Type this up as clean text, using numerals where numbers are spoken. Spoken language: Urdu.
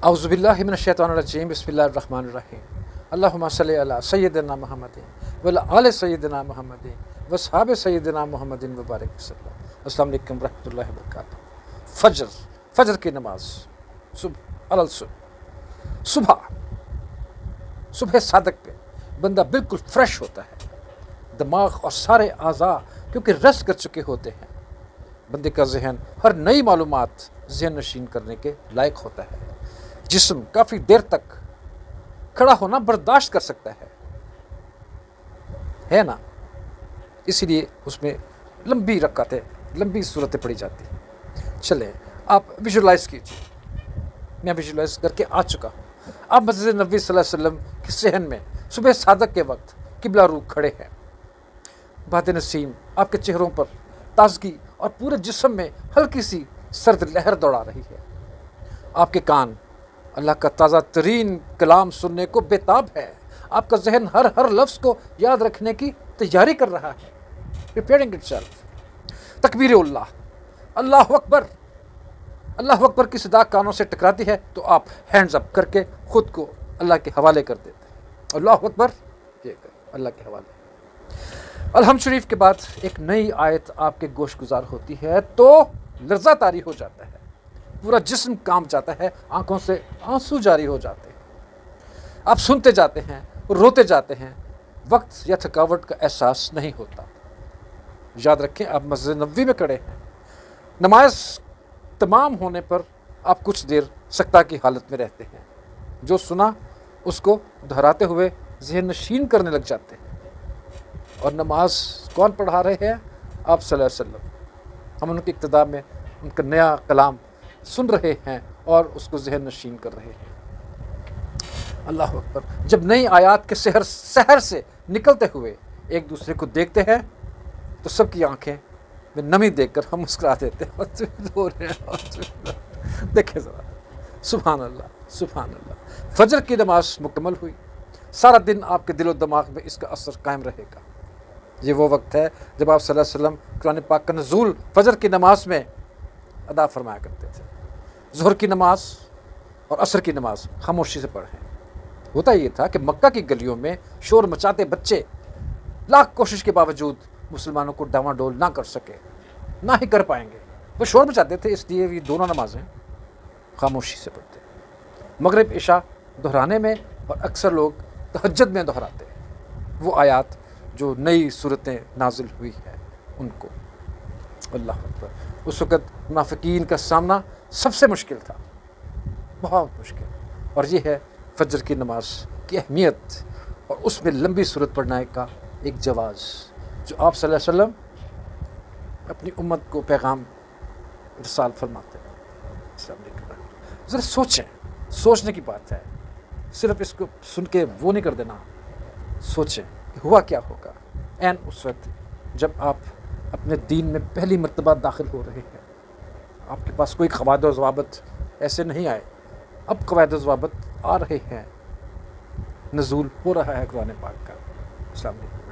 اعوذ باللہ من الشیطان الرجیم بسم اللہ الرحمن الرحیم اللہم صلی علی سیدنا محمد وعلی آل سیدنا محمد وصحاب سیدنا محمد وبارک وسلم۔ السلام علیکم ورحمۃ اللہ وبرکاتہ۔ فجر کی نماز صبح صادق پہ بندہ بالکل فریش ہوتا ہے، دماغ اور سارے اعضاء کیونکہ ریسٹ کر چکے ہوتے ہیں، بندے کا ذہن ہر نئی معلومات ذہن نشین کرنے کے لائق ہوتا ہے، جسم کافی دیر تک کھڑا ہونا برداشت کر سکتا ہے نا، اسی لیے اس میں لمبی رکعتیں لمبی صورتیں پڑھی جاتی ہیں۔ چلیں آپ ویژولائز کیجیے، میں ویژولائز کر کے آ چکا ہوں۔ آپ مسجد نبوی صلی اللہ علیہ وسلم کے صحن میں صبح صادق کے وقت قبلہ رو کھڑے ہیں، باد نسیم آپ کے چہروں پر تازگی اور پورے جسم میں ہلکی سی سرد لہر دوڑا رہی ہے، آپ کے کان اللہ کا تازہ ترین کلام سننے کو بےتاب ہے، آپ کا ذہن ہر لفظ کو یاد رکھنے کی تیاری کر رہا ہے، preparing itself۔ تکبیر اللہ اکبر کی صدا کانوں سے ٹکراتی ہے تو آپ ہینڈز اپ کر کے خود کو اللہ کے حوالے کر دیتے ہیں، اللہ اکبر اللہ کے حوالے۔ الحمد شریف کے بعد ایک نئی آیت آپ کے گوش گزار ہوتی ہے تو لرزہ طاری ہو جاتا ہے، پورا جسم کانپ جاتا ہے، آنکھوں سے آنسو جاری ہو جاتے ہیں، آپ سنتے جاتے ہیں روتے جاتے ہیں، وقت یا تھکاوٹ کا احساس نہیں ہوتا۔ یاد رکھیں آپ مسجد نبوی میں کھڑے ہیں، نماز تمام ہونے پر آپ کچھ دیر سکتہ کی حالت میں رہتے ہیں، جو سنا اس کو دہراتے ہوئے ذہن نشین کرنے لگ جاتے ہیں، اور نماز کون پڑھا رہے ہیں؟ آپ صلی اللہ علیہ وسلم۔ ہم ان کی ابتدا میں ان کا نیا کلام سن رہے ہیں اور اس کو ذہن نشین کر رہے ہیں۔ اللہ اکبر۔ جب نئی آیات کے سحر سے نکلتے ہوئے ایک دوسرے کو دیکھتے ہیں تو سب کی آنکھیں میں نمی دیکھ کر ہم مسکرا دیتے ہیں، دیکھیں ذرا، سبحان اللہ سبحان اللہ۔ فجر کی نماز مکمل ہوئی، سارا دن آپ کے دل و دماغ میں اس کا اثر قائم رہے گا۔ یہ وہ وقت ہے جب آپ صلی اللہ علیہ وسلم قرآن پاک کا نزول فجر کی نماز میں ادا فرمایا کرتے تھے۔ ظہر کی نماز اور عصر کی نماز خاموشی سے پڑھیں۔ ہوتا یہ تھا کہ مکہ کی گلیوں میں شور مچاتے بچے لاکھ کوشش کے باوجود مسلمانوں کو ڈاواں ڈول نہ کر سکے، نہ ہی کر پائیں گے، وہ شور مچاتے تھے، اس لیے یہ دونوں نمازیں خاموشی سے پڑھتے۔ مغرب عشاء دہرانے میں اور اکثر لوگ تہجد میں دہراتے وہ آیات جو نئی صورتیں نازل ہوئی ہیں ان کو۔ اللہ اکبر۔ اس وقت منافقین کا سامنا سب سے مشکل تھا، بہت مشکل، اور یہ ہے فجر کی نماز کی اہمیت اور اس میں لمبی صورت پڑھنے کا ایک جواز جو آپ صلی اللہ علیہ وسلم اپنی امت کو پیغام ارسال فرماتے ہیں۔ السلام علیکم۔ ذرا سوچنے کی بات ہے، صرف اس کو سن کے وہ نہیں کر دینا، سوچیں کہ ہوا کیا ہوگا اس وقت جب آپ اپنے دین میں پہلی مرتبہ داخل ہو رہے ہیں۔ آپ کے پاس کوئی قواعد و ضوابط ایسے نہیں آئے، اب قواعد و ضوابط آ رہے ہیں، نزول ہو رہا ہے قرآن پاک کا۔ السلام علیکم۔